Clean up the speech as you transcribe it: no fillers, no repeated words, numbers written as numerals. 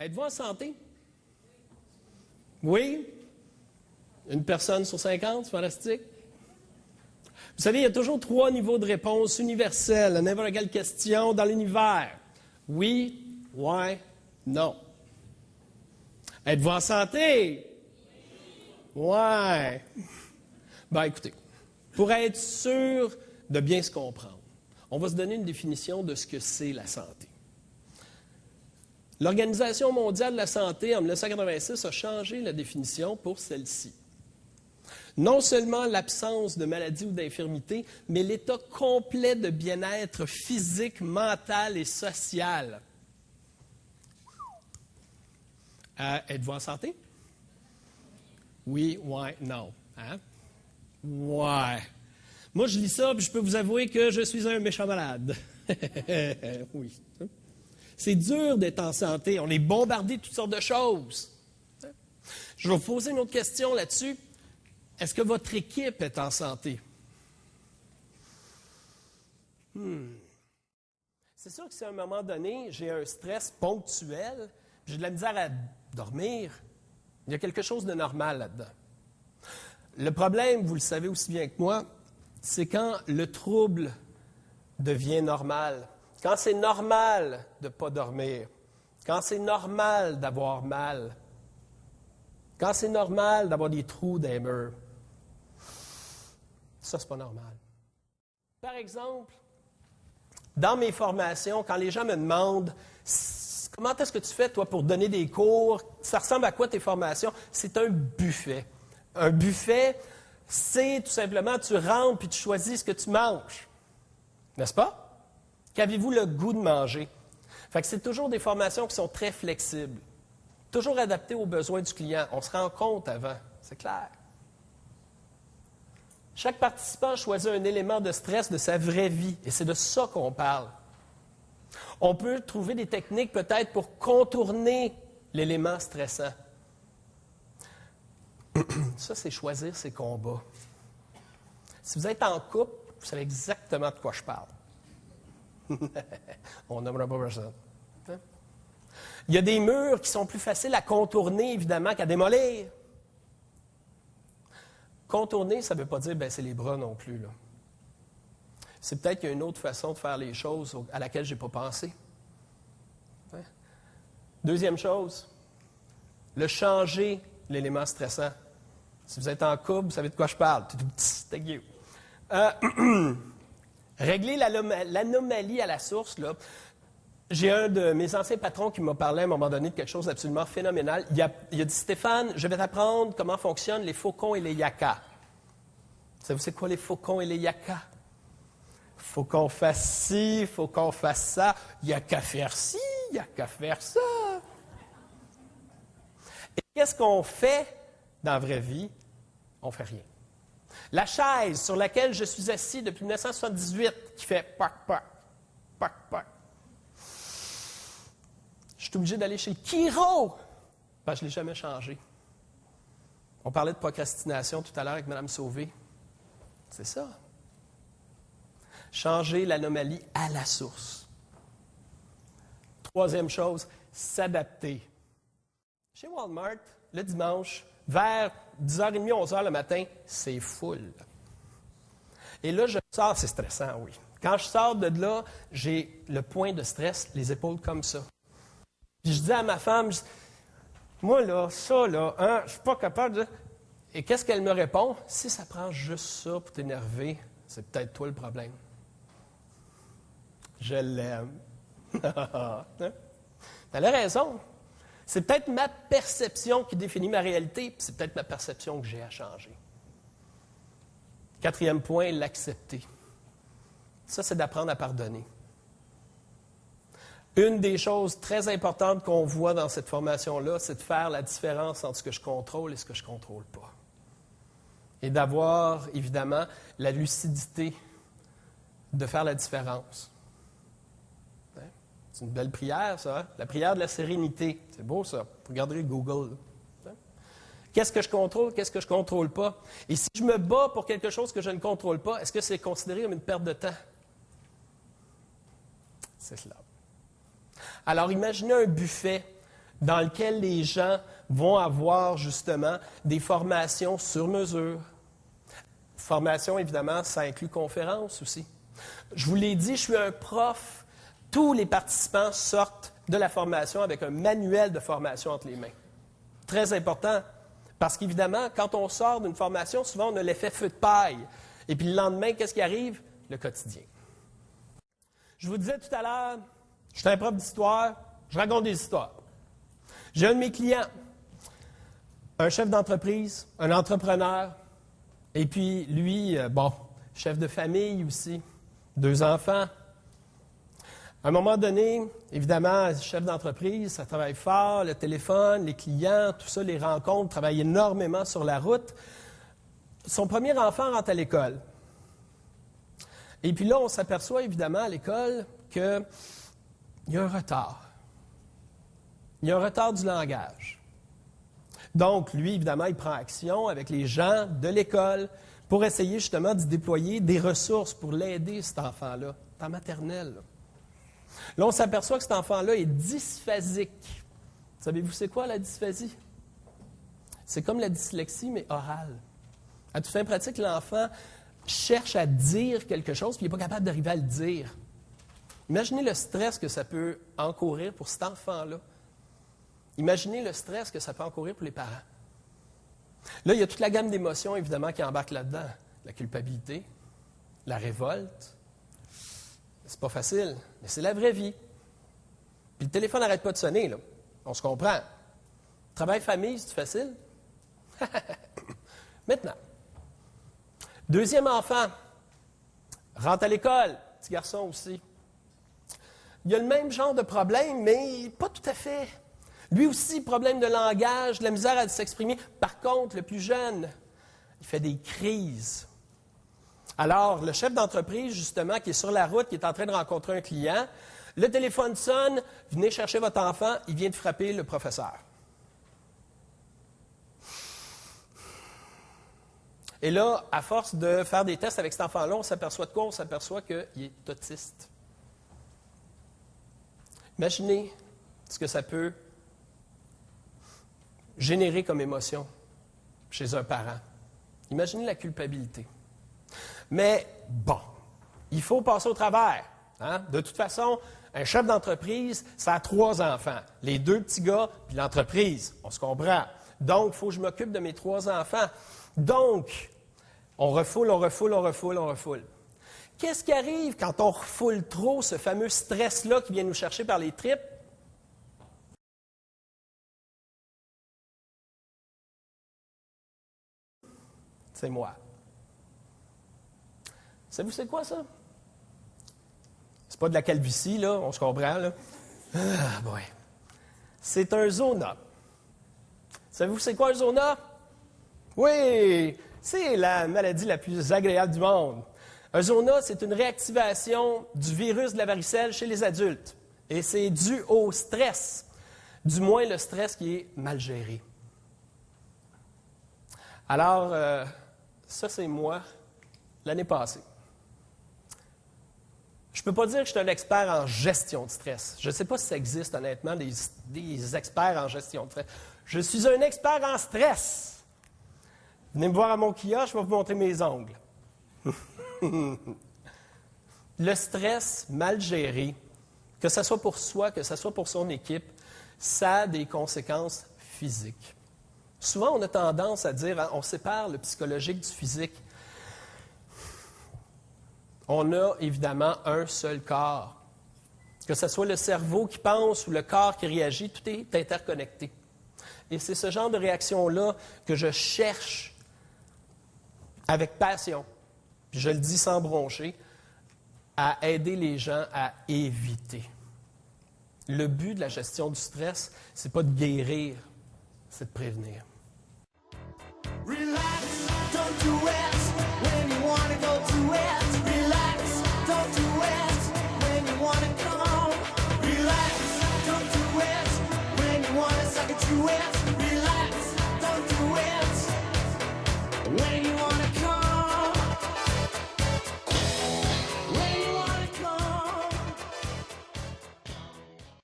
Êtes-vous en santé? Oui? Une personne sur 50, c'est fantastique. Vous savez, il y a toujours 3 niveaux de réponse universels à n'importe quelle question dans l'univers. Oui, ouais, non. Êtes-vous en santé? Ouais. Ben, écoutez, pour être sûr de bien se comprendre, on va se donner une définition de ce que c'est la santé. L'Organisation mondiale de la santé, en 1986, a changé la définition pour celle-ci. Non seulement l'absence de maladie ou d'infirmité, mais l'état complet de bien-être physique, mental et social. Êtes-vous en santé? Oui, ouais, non. Hein? Ouais. Moi, je lis ça, puis je peux vous avouer que je suis un méchant malade. Oui. C'est dur d'être en santé. On est bombardé de toutes sortes de choses. Je vais vous poser une autre question là-dessus. Est-ce que votre équipe est en santé? C'est sûr que si à un moment donné, j'ai un stress ponctuel, j'ai de la misère à dormir, il y a quelque chose de normal là-dedans. Le problème, vous le savez aussi bien que moi, c'est quand le trouble devient normal. Quand c'est normal de ne pas dormir. Quand c'est normal d'avoir mal. Quand c'est normal d'avoir des trous dans les murs. Ça, c'est pas normal. Par exemple, dans mes formations, quand les gens me demandent « Comment est-ce que tu fais, toi, pour donner des cours? Ça ressemble à quoi tes formations? » C'est un buffet. Un buffet, c'est tout simplement, tu rentres puis tu choisis ce que tu manges. N'est-ce pas? Qu'avez-vous le goût de manger? Fait que c'est toujours des formations qui sont très flexibles. Toujours adaptées aux besoins du client. On se rend compte avant, c'est clair. Chaque participant choisit un élément de stress de sa vraie vie, et c'est de ça qu'on parle. On peut trouver des techniques peut-être pour contourner l'élément stressant. Ça, c'est choisir ses combats. Si vous êtes en couple, vous savez exactement de quoi je parle. On n'aimera pas personne. Hein? Il y a des murs qui sont plus faciles à contourner, évidemment, qu'à démolir. Contourner, ça ne veut pas dire baisser les bras non plus. Là. C'est peut-être qu'il y a une autre façon de faire les choses à laquelle je n'ai pas pensé. Hein? Deuxième chose, le changer l'élément stressant. Si vous êtes en couple, vous savez de quoi je parle. Thank you. Régler l'anomalie à la source, là. J'ai un de mes anciens patrons qui m'a parlé à un moment donné de quelque chose d'absolument phénoménal. Il a dit, Stéphane, je vais t'apprendre comment fonctionnent les faucons et les yakas. Savez-vous c'est quoi les faucons et les yakas? Faut qu'on fasse ci, faut qu'on fasse ça. Il n'y a qu'à faire ci, il n'y a qu'à faire ça. Et qu'est-ce qu'on fait dans la vraie vie? On ne fait rien. La chaise sur laquelle je suis assis depuis 1978, qui fait « pac, pac, pac, pac », je suis obligé d'aller chez le chiro, parce que je ne l'ai jamais changé. On parlait de procrastination tout à l'heure avec Mme Sauvé. C'est ça. Changer l'anomalie à la source. Troisième chose, s'adapter. Chez Walmart, le dimanche, vers 10h30, 11h le matin, c'est full. Et là, je sors, c'est stressant, oui. Quand je sors de là, j'ai le point de stress, les épaules comme ça. Puis je dis à ma femme, moi là, ça là, hein, je suis pas capable de... Et qu'est-ce qu'elle me répond? Si ça prend juste ça pour t'énerver, c'est peut-être toi le problème. Je l'aime. Elle a raison. C'est peut-être ma perception qui définit ma réalité, puis c'est peut-être ma perception que j'ai à changer. Quatrième point, l'accepter. Ça, c'est d'apprendre à pardonner. Une des choses très importantes qu'on voit dans cette formation-là, c'est de faire la différence entre ce que je contrôle et ce que je ne contrôle pas. Et d'avoir, évidemment, la lucidité de faire la différence. C'est une belle prière, ça. Hein? La prière de la sérénité. C'est beau, ça. Vous regarderez Google. Hein? Qu'est-ce que je contrôle? Qu'est-ce que je ne contrôle pas? Et si je me bats pour quelque chose que je ne contrôle pas, est-ce que c'est considéré comme une perte de temps? C'est cela. Alors, imaginez un buffet dans lequel les gens vont avoir justement des formations sur mesure. Formation, évidemment, ça inclut conférences aussi. Je vous l'ai dit, je suis un prof. Tous les participants sortent de la formation avec un manuel de formation entre les mains. Très important, parce qu'évidemment, quand on sort d'une formation, souvent on a l'effet feu de paille. Et puis le lendemain, qu'est-ce qui arrive? Le quotidien. Je vous disais tout à l'heure, je suis un prof d'histoire, je raconte des histoires. J'ai un de mes clients, un chef d'entreprise, un entrepreneur, et puis lui, chef de famille aussi, 2 enfants. À un moment donné, évidemment, chef d'entreprise, ça travaille fort, le téléphone, les clients, tout ça, les rencontres, travaille énormément sur la route. Son premier enfant rentre à l'école. Et puis là, on s'aperçoit évidemment à l'école qu'il y a un retard. Il y a un retard du langage. Donc, lui, évidemment, il prend action avec les gens de l'école pour essayer justement de déployer des ressources pour l'aider, cet enfant-là, en maternelle. Là, on s'aperçoit que cet enfant-là est dysphasique. Savez-vous c'est quoi la dysphasie? C'est comme la dyslexie, mais orale. À toute fin pratique, l'enfant cherche à dire quelque chose, puis il n'est pas capable d'arriver à le dire. Imaginez le stress que ça peut encourir pour cet enfant-là. Imaginez le stress que ça peut encourir pour les parents. Là, il y a toute la gamme d'émotions, évidemment, qui embarque là-dedans. La culpabilité, la révolte. C'est pas facile, mais c'est la vraie vie. Puis le téléphone n'arrête pas de sonner, là. On se comprend. Travail-famille, c'est facile? Maintenant, deuxième enfant, rentre à l'école, petit garçon aussi. Il y a le même genre de problème, mais pas tout à fait. Lui aussi, problème de langage, de la misère à s'exprimer. Par contre, le plus jeune, il fait des crises. Alors, le chef d'entreprise, justement, qui est sur la route, qui est en train de rencontrer un client, le téléphone sonne, venez chercher votre enfant, il vient de frapper le professeur. Et là, à force de faire des tests avec cet enfant-là, on s'aperçoit de quoi? On s'aperçoit qu'il est autiste. Imaginez ce que ça peut générer comme émotion chez un parent. Imaginez la culpabilité. Mais bon, il faut passer au travers. Hein? De toute façon, un chef d'entreprise, ça a 3 enfants. Les 2 petits gars, puis l'entreprise. On se comprend. Donc, il faut que je m'occupe de mes 3 enfants. Donc, on refoule, on refoule, on refoule, on refoule. Qu'est-ce qui arrive quand on refoule trop ce fameux stress-là qui vient nous chercher par les tripes? C'est moi. Savez-vous c'est quoi, ça? C'est pas de la calvitie, là, on se comprend, là. Ah, boy. C'est un zona. Savez-vous c'est quoi un zona? Oui, c'est la maladie la plus agréable du monde. Un zona, c'est une réactivation du virus de la varicelle chez les adultes. Et c'est dû au stress, du moins le stress qui est mal géré. Alors, ça, c'est moi, l'année passée. Je ne peux pas dire que je suis un expert en gestion de stress. Je ne sais pas si ça existe, honnêtement, des experts en gestion de stress. Je suis un expert en stress. Venez me voir à mon kiosque, je vais vous montrer mes ongles. Le stress mal géré, que ce soit pour soi, que ce soit pour son équipe, ça a des conséquences physiques. Souvent, on a tendance à dire, on sépare le psychologique du physique. On a évidemment un seul corps. Que ce soit le cerveau qui pense ou le corps qui réagit, tout est interconnecté. Et c'est ce genre de réaction-là que je cherche avec passion, puis je le dis sans broncher, à aider les gens à éviter. Le but de la gestion du stress, c'est pas de guérir, c'est de prévenir. Relax, don't do it.